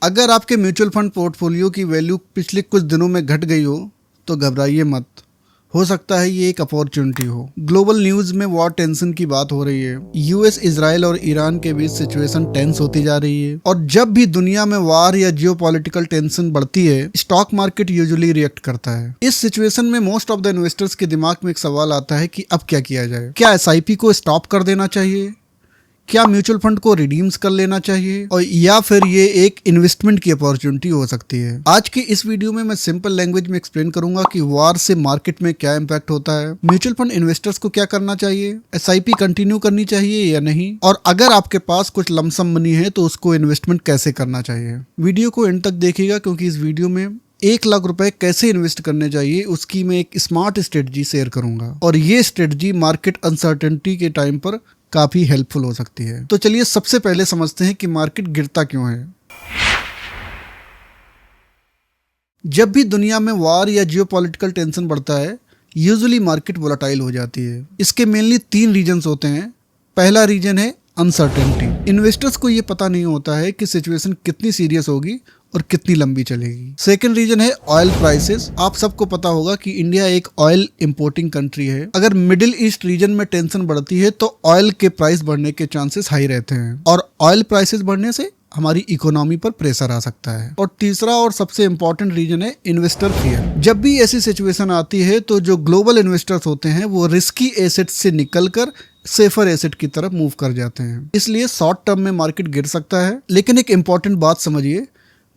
अगर आपके mutual fund portfolio की वैल्यू पिछले कुछ दिनों में घट गई हो तो घबराइए मत। हो सकता है ये एक अपॉर्चुनिटी हो। ग्लोबल न्यूज में वॉर टेंशन की बात हो रही है। यूएस, इजराइल और ईरान के बीच सिचुएशन टेंस होती जा रही है और जब भी दुनिया में वार या जियोपॉलिटिकल टेंशन बढ़ती है, स्टॉक मार्केट यूजुअली रिएक्ट करता है। इस सिचुएशन में मोस्ट ऑफ द इन्वेस्टर्स के दिमाग में एक सवाल आता है कि अब क्या किया जाए। क्या एसआईपी को स्टॉप कर देना चाहिए? क्या म्यूचुअल फंड को रिडीम्स कर लेना चाहिए? और या फिर ये एक इन्वेस्टमेंट की अपॉर्चुनिटी हो सकती है। आज की इस वीडियो में मैं सिंपल लैंग्वेज में एक्सप्लेन करूंगा कि वार से मार्केट में क्या इम्पैक्ट होता है, म्यूचुअल फंड इन्वेस्टर्स को क्या करना चाहिए, एसआईपी कंटिन्यू करनी चाहिए या नहीं, और अगर आपके पास कुछ लमसम मनी है तो उसको इन्वेस्टमेंट कैसे करना चाहिए। वीडियो को एंड तक देखिएगा क्योंकि इस वीडियो में 1 लाख रुपए कैसे इन्वेस्ट करने चाहिए उसकी मैं एक स्मार्ट स्ट्रेटजी शेयर करूंगा और ये स्ट्रेटजी मार्केट अनसर्टेनिटी के टाइम पर काफी हेल्पफुल हो सकती है। तो चलिए सबसे पहले समझते हैं कि मार्केट गिरता क्यों है। जब भी दुनिया में वार या जियोपॉलिटिकल टेंशन बढ़ता है, यूजुअली मार्केट वोलेटाइल हो जाती है। इसके मेनली 3 रीजंस होते हैं। पहला रीजन है अनसर्टेनिटी। इन्वेस्टर्स को ये पता नहीं होता है कि सिचुएशन कितनी सीरियस होगी और कितनी लंबी चलेगी। सेकंड रीजन है ऑयल प्राइसेस। आप सबको पता होगा कि इंडिया एक ऑयल इंपोर्टिंग कंट्री है। अगर मिडिल ईस्ट रीजन में टेंशन बढ़ती है तो ऑयल के प्राइस बढ़ने के चांसेस हाई रहते हैं और ऑयल प्राइसेस बढ़ने से हमारी इकोनॉमी पर प्रेशर आ सकता है। और तीसरा और सबसे इंपॉर्टेंट रीजन है इन्वेस्टर फियर। जब भी ऐसी सिचुएशन आती है तो जो ग्लोबल इन्वेस्टर्स होते हैं वो रिस्की एसेट से निकलकर सेफर एसेट की तरफ मूव कर जाते हैं। इसलिए शॉर्ट टर्म में मार्केट गिर सकता है, लेकिन एक इंपॉर्टेंट बात समझिए,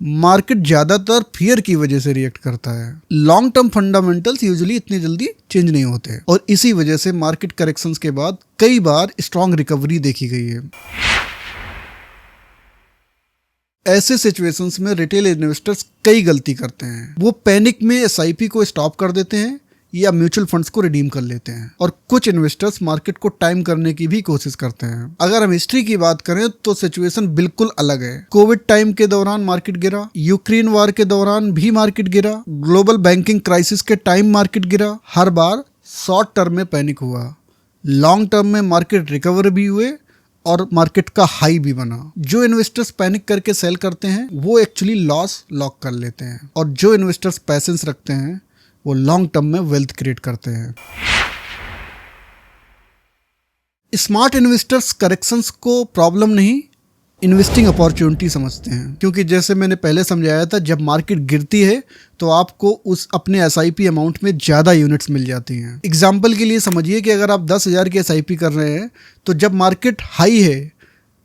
मार्केट ज्यादातर फियर की वजह से रिएक्ट करता है। लॉन्ग टर्म फंडामेंटल्स यूजुअली इतनी जल्दी चेंज नहीं होते और इसी वजह से मार्केट करेक्शंस के बाद कई बार स्ट्रॉन्ग रिकवरी देखी गई है। ऐसे सिचुएशंस में रिटेल इन्वेस्टर्स कई गलती करते हैं। वो पैनिक में एसआईपी को स्टॉप कर देते हैं या म्यूचुअल फंड्स को रिडीम कर लेते हैं और कुछ इन्वेस्टर्स मार्केट को टाइम करने की भी कोशिश करते हैं। अगर हम हिस्ट्री की बात करें तो सिचुएशन बिल्कुल अलग है। कोविड टाइम के दौरान मार्केट गिरा, यूक्रेन वार के दौरान भी मार्केट गिरा, ग्लोबल बैंकिंग क्राइसिस के टाइम मार्केट गिरा। हर बार शॉर्ट टर्म में पैनिक हुआ, लॉन्ग टर्म में मार्केट रिकवर भी हुए और मार्केट का हाई भी बना। जो इन्वेस्टर्स पैनिक करके सेल करते हैं वो एक्चुअली लॉस लॉक कर लेते हैं और जो इन्वेस्टर्स पैसेंस रखते हैं वो लॉन्ग टर्म में वेल्थ क्रिएट करते हैं। स्मार्ट इन्वेस्टर्स करेक्शंस को प्रॉब्लम नहीं, इन्वेस्टिंग अपॉर्चुनिटी समझते हैं, क्योंकि जैसे मैंने पहले समझाया था, जब मार्केट गिरती है तो आपको उस अपने एसआईपी अमाउंट में ज़्यादा यूनिट्स मिल जाती हैं। एग्जाम्पल के लिए समझिए कि अगर आप 10,000 की एसआईपी कर रहे हैं तो जब मार्केट हाई है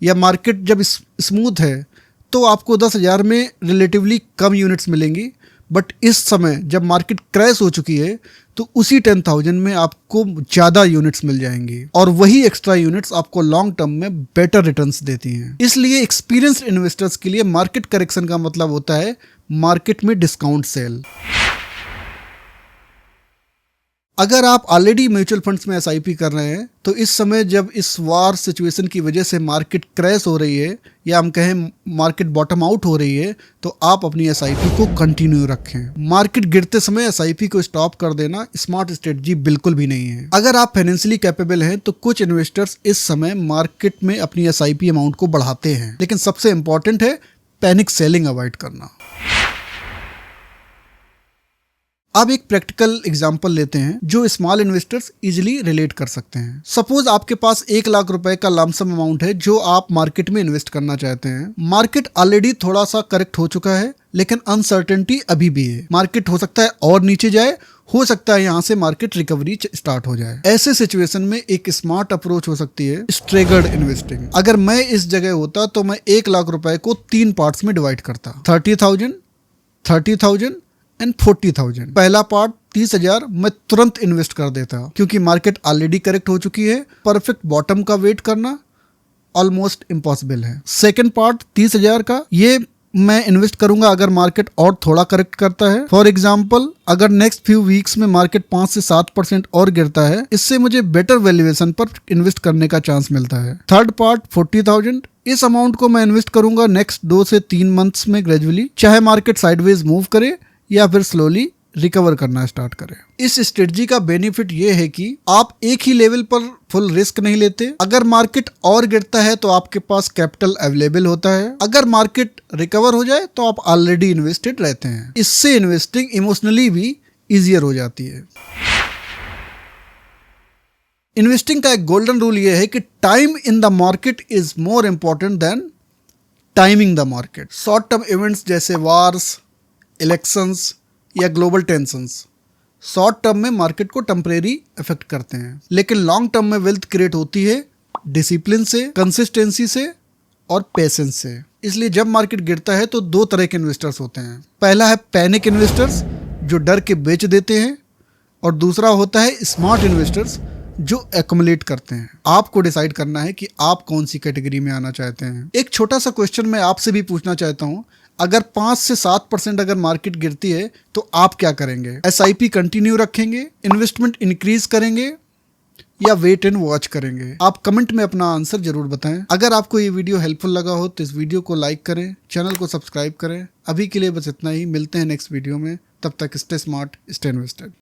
या मार्केट जब स्मूथ है तो आपको 10,000 में रिलेटिवली कम यूनिट्स मिलेंगी। बट इस समय जब मार्केट क्रैश हो चुकी है तो उसी 10,000 में आपको ज़्यादा यूनिट्स मिल जाएंगी और वही एक्स्ट्रा यूनिट्स आपको लॉन्ग टर्म में बेटर रिटर्न्स देती हैं। इसलिए एक्सपीरियंस्ड इन्वेस्टर्स के लिए मार्केट करेक्शन का मतलब होता है मार्केट में डिस्काउंट सेल। अगर आप ऑलरेडी म्यूचुअल फंड्स में एसआईपी कर रहे हैं तो इस समय जब इस वार सिचुएशन की वजह से मार्केट क्रैश हो रही है या हम कहें मार्केट बॉटम आउट हो रही है तो आप अपनी एसआईपी को कंटिन्यू रखें। मार्केट गिरते समय एसआईपी को स्टॉप कर देना स्मार्ट स्ट्रेटजी बिल्कुल भी नहीं है। अगर आप फाइनेंशियली कैपेबल हैं तो कुछ इन्वेस्टर्स इस समय मार्केट में अपनी एसआईपी अमाउंट को बढ़ाते हैं, लेकिन सबसे इंपॉर्टेंट है पैनिक सेलिंग अवॉइड करना। अब एक प्रैक्टिकल एग्जांपल लेते हैं जो स्मॉल इन्वेस्टर्स इजीली रिलेट कर सकते हैं। सपोज आपके पास 1 लाख रुपए का लमसम अमाउंट है जो आप मार्केट में इन्वेस्ट करना चाहते हैं। मार्केट ऑलरेडी थोड़ा सा करेक्ट हो चुका है लेकिन अनसर्टेनिटी अभी भी है। मार्केट हो सकता है और नीचे जाए, हो सकता है यहाँ से मार्केट रिकवरी स्टार्ट हो जाए। ऐसे सिचुएशन में एक स्मार्ट अप्रोच हो सकती है स्ट्रेगर्ड इन्वेस्टिंग। अगर मैं इस जगह होता तो मैं 1 लाख रुपए को 3 पार्ट्स में डिवाइड करता, 30,000, 30,000 एंड 40,000। पहला पार्ट 30,000 मैं तुरंत इन्वेस्ट कर देता क्योंकि मार्केट ऑलरेडी करेक्ट हो चुकी है। परफेक्ट बॉटम का वेट करना ऑलमोस्ट इम्पॉसिबल है। सेकंड पार्ट 30,000 का, ये मैं इन्वेस्ट करूंगा अगर मार्केट और थोड़ा करेक्ट करता है। फॉर एग्जाम्पल अगर नेक्स्ट फ्यू वीक्स में मार्केट 5 से 7% और गिरता है, इससे मुझे बेटर वैल्यूएशन पर इन्वेस्ट करने का चांस मिलता है। थर्ड पार्ट 40,000, इस अमाउंट को मैं इन्वेस्ट करूंगा नेक्स्ट 2 से 3 मंथ्स में ग्रेजुअली, चाहे मार्केट साइडवेज मूव करे या फिर स्लोली रिकवर करना स्टार्ट करें। इस स्ट्रेटजी का बेनिफिट ये है कि आप एक ही लेवल पर फुल रिस्क नहीं लेते। अगर मार्केट और गिरता है तो आपके पास कैपिटल अवेलेबल होता है। अगर मार्केट रिकवर हो जाए तो आप ऑलरेडी इन्वेस्टेड रहते हैं। इससे इन्वेस्टिंग इमोशनली भी इजियर हो जाती है। इन्वेस्टिंग का एक गोल्डन रूल ये है कि time in the market is more important than timing the market. Short term events जैसे वार्स, इलेक्शंस या ग्लोबल टेंशंस शॉर्ट टर्म में मार्केट को टेम्परेरी इफेक्ट करते हैं, लेकिन लॉन्ग टर्म में वेल्थ क्रिएट होती है डिसिप्लिन से, कंसिस्टेंसी से और पेशेंस से। इसलिए जब मार्केट गिरता है तो दो तरह के इन्वेस्टर्स होते हैं। पहला है पैनिक इन्वेस्टर्स जो डर के बेच देते हैं, और दूसरा होता है स्मार्ट इन्वेस्टर्स जो एक्युमुलेट करते हैं। आपको डिसाइड करना है कि आप कौन सी कैटेगरी में आना चाहते हैं। एक छोटा सा क्वेश्चन मैं आपसे भी पूछना चाहता हूं, अगर 5 से 7% अगर मार्केट गिरती है तो आप क्या करेंगे? SIP कंटिन्यू रखेंगे, इन्वेस्टमेंट इंक्रीज करेंगे या वेट एंड वॉच करेंगे? आप कमेंट में अपना आंसर जरूर बताएं। अगर आपको ये वीडियो हेल्पफुल लगा हो तो इस वीडियो को लाइक करें, चैनल को सब्सक्राइब करें। अभी के लिए बस इतना ही, मिलते हैं नेक्स्ट वीडियो में। तब तक स्टे स्मार्ट, स्टे इन्वेस्टेड।